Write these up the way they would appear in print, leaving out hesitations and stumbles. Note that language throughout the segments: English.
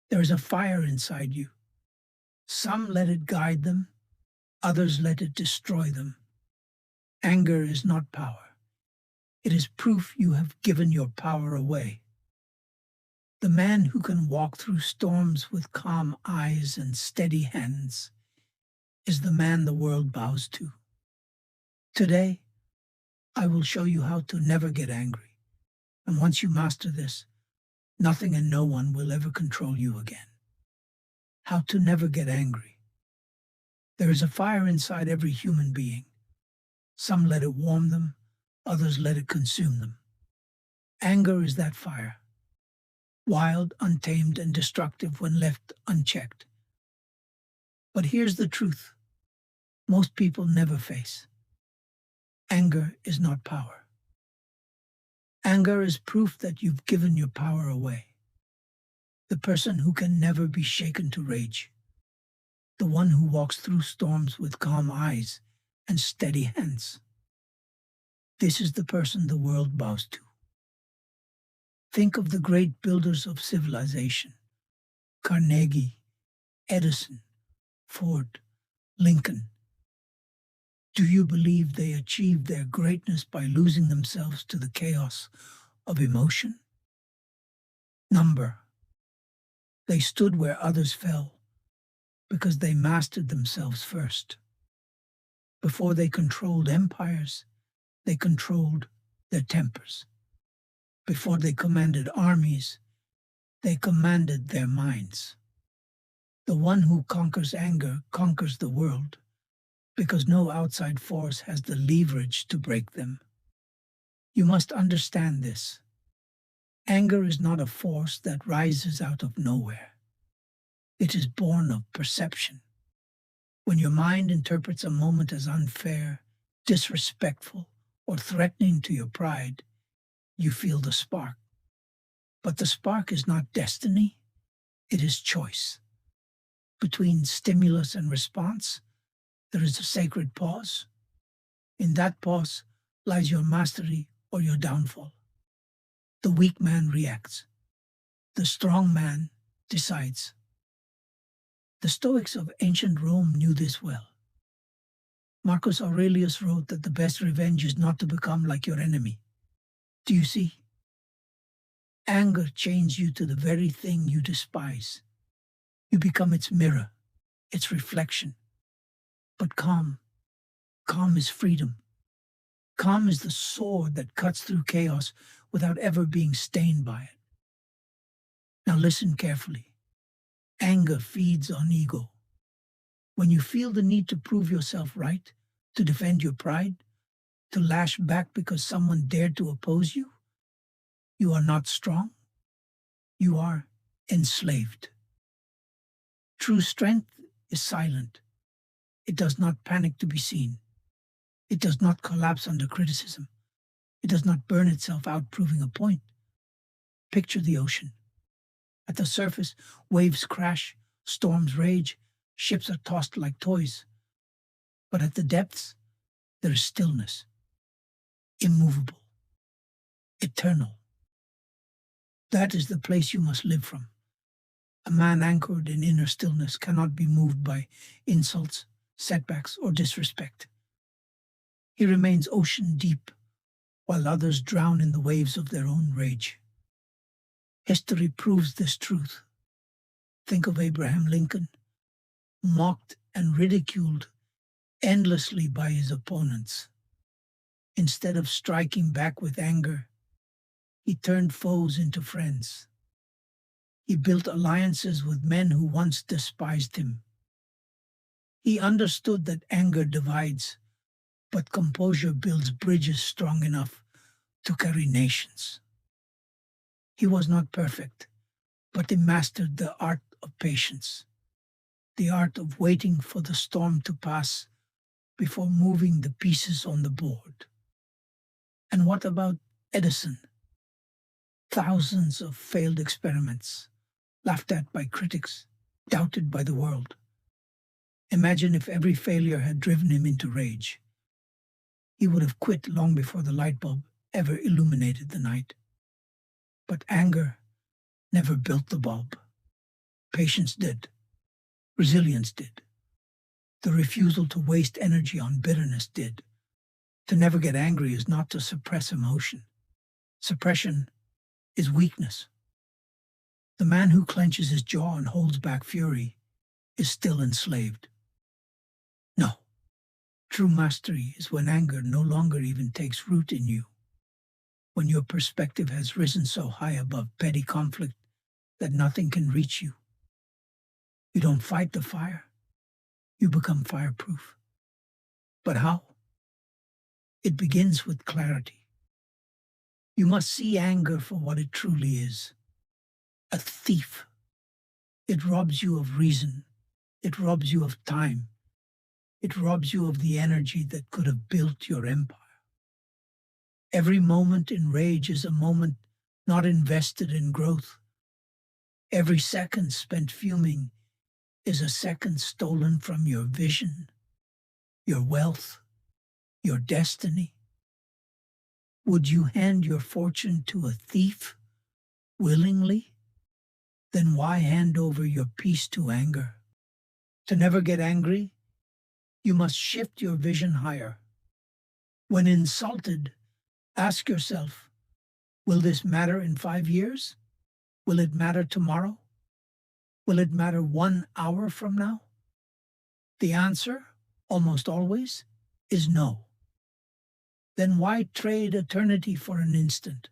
There is a fire inside you. Some let it guide them, others let it destroy them. Anger is not power. It is proof you have given your power away. The man who can walk through storms with calm eyes and steady hands is the man the world bows to. Today, I will show you how to never get angry. And once you master this, nothing and no one will ever control you again. How to never get angry. There is a fire inside every human being. Some let it warm them, others let it consume them. Anger is that fire. Wild, untamed, and destructive when left unchecked. But here's the truth most people never face. Anger is not power. Anger is proof that you've given your power away. The person who can never be shaken to rage. The one who walks through storms with calm eyes and steady hands. This is the person the world bows to. Think of the great builders of civilization. Carnegie, Edison, Ford, Lincoln. Do you believe they achieved their greatness by losing themselves to the chaos of emotion? Number. They stood where others fell because they mastered themselves first. Before they controlled empires, they controlled their tempers. Before they commanded armies, they commanded their minds. The one who conquers anger conquers the world, because no outside force has the leverage to break them. You must understand this. Anger is not a force that rises out of nowhere. It is born of perception. When your mind interprets a moment as unfair, disrespectful, or threatening to your pride, you feel the spark. But the spark is not destiny, it is choice. Between stimulus and response, there is a sacred pause. In that pause lies your mastery or your downfall. The weak man reacts. The strong man decides. The Stoics of ancient Rome knew this well. Marcus Aurelius wrote that the best revenge is not to become like your enemy. Do you see? Anger chains you to the very thing you despise. You become its mirror, its reflection. But calm is freedom. Calm is the sword that cuts through chaos without ever being stained by it. Now listen carefully. Anger feeds on ego. When you feel the need to prove yourself right, to defend your pride, to lash back because someone dared to oppose you, you are not strong. You are enslaved. True strength is silent. It does not panic to be seen. It does not collapse under criticism. It does not burn itself out proving a point. Picture the ocean. At the surface, waves crash, storms rage, ships are tossed like toys. But at the depths, there is stillness. Immovable. Eternal. That is the place you must live from. A man anchored in inner stillness cannot be moved by insults, setbacks, or disrespect. He remains ocean deep, while others drown in the waves of their own rage. History proves this truth. Think of Abraham Lincoln, mocked and ridiculed endlessly by his opponents. Instead of striking back with anger, he turned foes into friends. He built alliances with men who once despised him. He understood that anger divides, but composure builds bridges strong enough to carry nations. He was not perfect, but he mastered the art of patience, the art of waiting for the storm to pass before moving the pieces on the board. And what about Edison? Thousands of failed experiments, laughed at by critics, doubted by the world. Imagine if every failure had driven him into rage. He would have quit long before the light bulb ever illuminated the night. But anger never built the bulb. Patience did. Resilience did. The refusal to waste energy on bitterness did. To never get angry is not to suppress emotion. Suppression is weakness. The man who clenches his jaw and holds back fury is still enslaved. No, true mastery is when anger no longer even takes root in you, when your perspective has risen so high above petty conflict that nothing can reach you. You don't fight the fire, you become fireproof. But how? It begins with clarity. You must see anger for what it truly is, a thief. It robs you of reason, it robs you of time, it robs you of the energy that could have built your empire. Every moment in rage is a moment not invested in growth. Every second spent fuming is a second stolen from your vision, your wealth, your destiny. Would you hand your fortune to a thief willingly? Then why hand over your peace to anger? To never get angry, you must shift your vision higher. When insulted, ask yourself, will this matter in 5 years? Will it matter tomorrow? Will it matter 1 hour from now? The answer, almost always, is no. Then why trade eternity for an instant?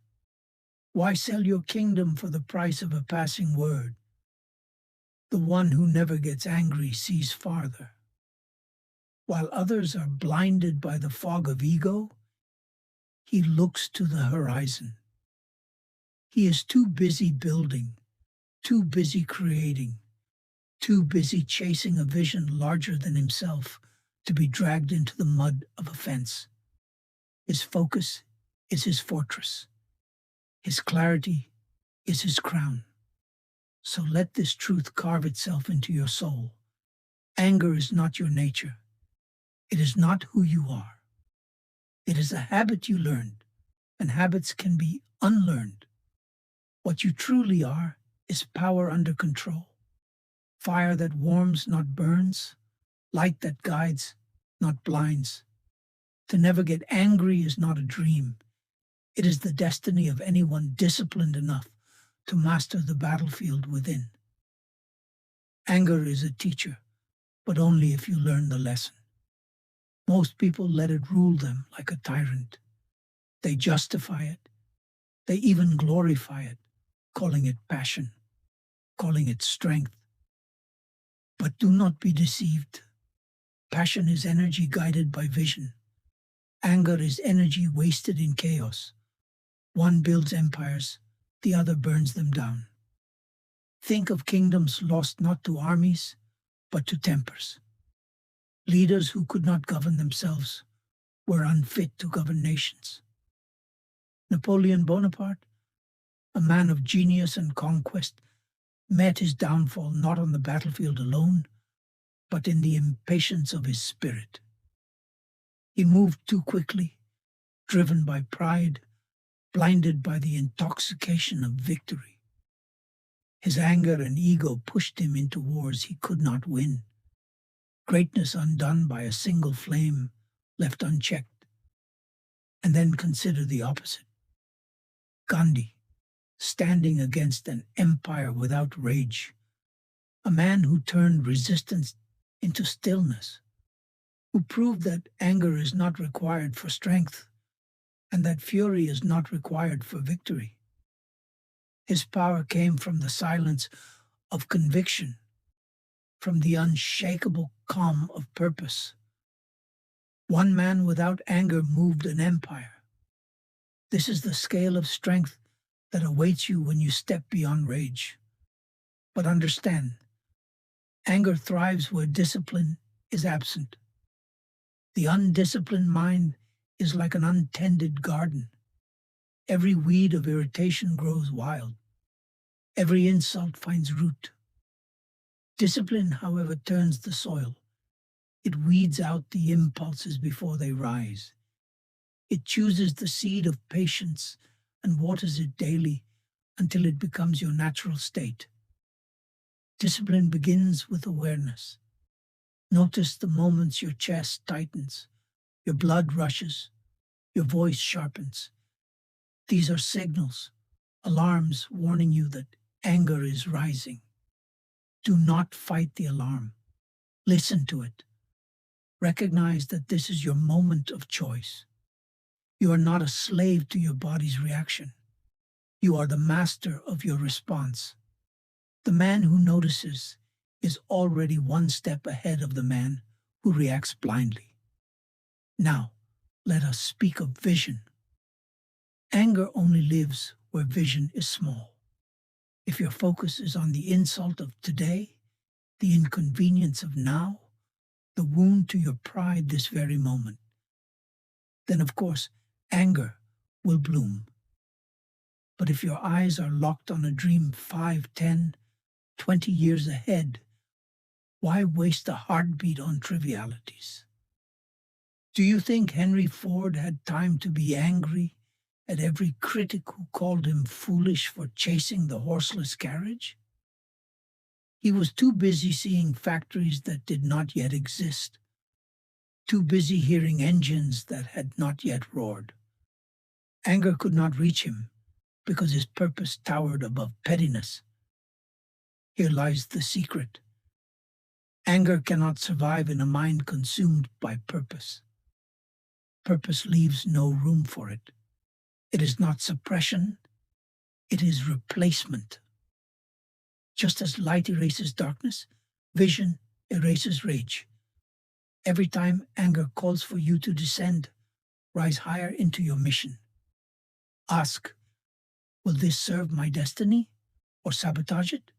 Why sell your kingdom for the price of a passing word? The one who never gets angry sees farther. While others are blinded by the fog of ego, he looks to the horizon. He is too busy building, too busy creating, too busy chasing a vision larger than himself to be dragged into the mud of a fence. His focus is his fortress. His clarity is his crown. So let this truth carve itself into your soul. Anger is not your nature. It is not who you are. It is a habit you learned, and habits can be unlearned. What you truly are is power under control. Fire that warms, not burns. Light that guides, not blinds. To never get angry is not a dream. It is the destiny of anyone disciplined enough to master the battlefield within. Anger is a teacher, but only if you learn the lesson. Most people let it rule them like a tyrant. They justify it. They even glorify it, calling it passion, calling it strength. But do not be deceived. Passion is energy guided by vision. Anger is energy wasted in chaos. One builds empires, the other burns them down. Think of kingdoms lost not to armies, but to tempers. Leaders who could not govern themselves were unfit to govern nations. Napoleon Bonaparte, a man of genius and conquest, met his downfall not on the battlefield alone, but in the impatience of his spirit. He moved too quickly, driven by pride, blinded by the intoxication of victory. His anger and ego pushed him into wars he could not win. Greatness undone by a single flame, left unchecked. And then consider the opposite. Gandhi, standing against an empire without rage. A man who turned resistance into stillness. Who proved that anger is not required for strength, and that fury is not required for victory. His power came from the silence of conviction, from the unshakable calm of purpose. One man without anger moved an empire. This is the scale of strength that awaits you when you step beyond rage. But understand, anger thrives where discipline is absent. The undisciplined mind is like an untended garden. Every weed of irritation grows wild. Every insult finds root. Discipline, however, turns the soil. It weeds out the impulses before they rise. It chooses the seed of patience and waters it daily until it becomes your natural state. Discipline begins with awareness. Notice the moments your chest tightens, your blood rushes, your voice sharpens. These are signals, alarms warning you that anger is rising. Do not fight the alarm. Listen to it. Recognize that this is your moment of choice. You are not a slave to your body's reaction. You are the master of your response. The man who notices is already one step ahead of the man who reacts blindly. Now, let us speak of vision. Anger only lives where vision is small. If your focus is on the insult of today, the inconvenience of now, the wound to your pride this very moment, then of course anger will bloom. But if your eyes are locked on a dream 5, 10, 20 years ahead, why waste a heartbeat on trivialities? Do you think Henry Ford had time to be angry at every critic who called him foolish for chasing the horseless carriage? He was too busy seeing factories that did not yet exist, too busy hearing engines that had not yet roared. Anger could not reach him because his purpose towered above pettiness. Here lies the secret. Anger cannot survive in a mind consumed by purpose. Purpose leaves no room for it. It is not suppression, it is replacement. Just as light erases darkness, vision erases rage. Every time anger calls for you to descend, rise higher into your mission. Ask, will this serve my destiny or sabotage it?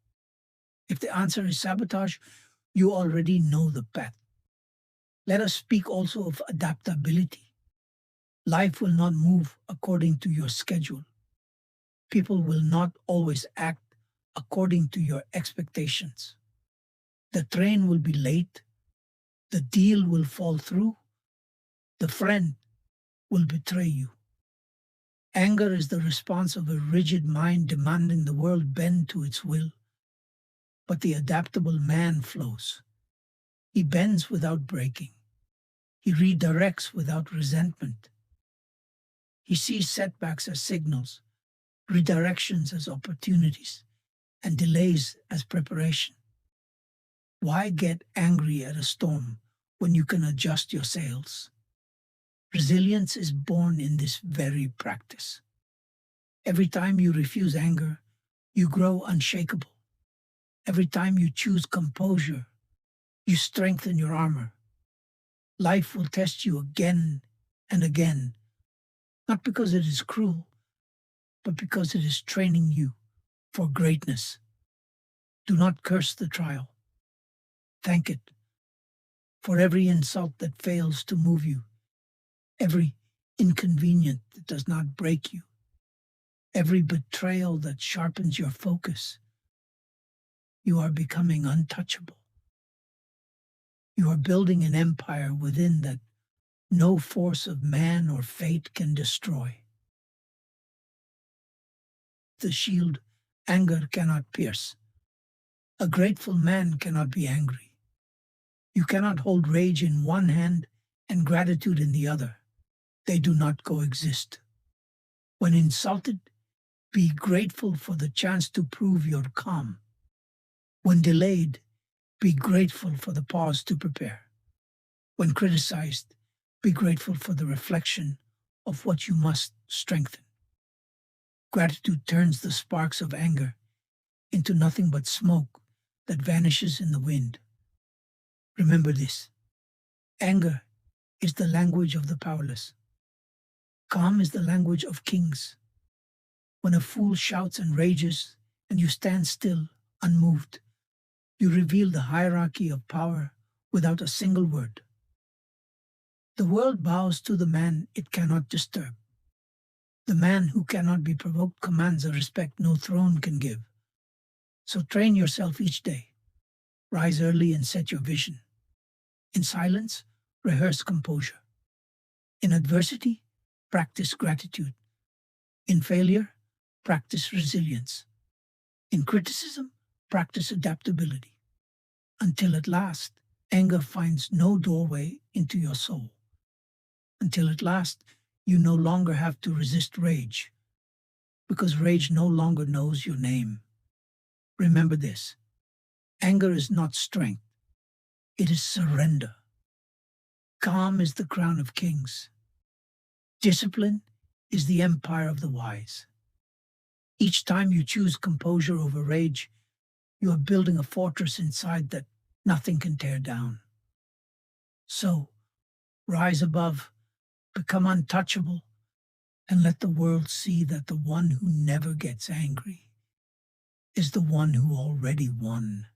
If the answer is sabotage, you already know the path. Let us speak also of adaptability. Life will not move according to your schedule. People will not always act according to your expectations. The train will be late, the deal will fall through, the friend will betray you. Anger is the response of a rigid mind demanding the world bend to its will. But the adaptable man flows. He bends without breaking. He redirects without resentment. He sees setbacks as signals, redirections as opportunities, and delays as preparation. Why get angry at a storm when you can adjust your sails? Resilience is born in this very practice. Every time you refuse anger, you grow unshakable. Every time you choose composure, you strengthen your armor. Life will test you again and again, not because it is cruel, but because it is training you for greatness. Do not curse the trial. Thank it for every insult that fails to move you, every inconvenience that does not break you, every betrayal that sharpens your focus. You are becoming untouchable. You are building an empire within that no force of man or fate can destroy. The shield anger cannot pierce. A grateful man cannot be angry. You cannot hold rage in one hand and gratitude in the other. They do not coexist. When insulted, be grateful for the chance to prove your calm. When delayed, be grateful for the pause to prepare. When criticized, be grateful for the reflection of what you must strengthen. Gratitude turns the sparks of anger into nothing but smoke that vanishes in the wind. Remember this. Anger is the language of the powerless. Calm is the language of kings. When a fool shouts and rages and you stand still, unmoved, you reveal the hierarchy of power without a single word. The world bows to the man it cannot disturb. The man who cannot be provoked commands a respect no throne can give. So train yourself each day. Rise early and set your vision. In silence, rehearse composure. In adversity, practice gratitude. In failure, practice resilience. In criticism, practice adaptability, until at last anger finds no doorway into your soul. Until at last you no longer have to resist rage, because rage no longer knows your name. Remember this: anger is not strength, it is surrender. Calm is the crown of kings. Discipline is the empire of the wise. Each time you choose composure over rage, you are building a fortress inside that nothing can tear down. So, rise above, become untouchable, and let the world see that the one who never gets angry is the one who already won.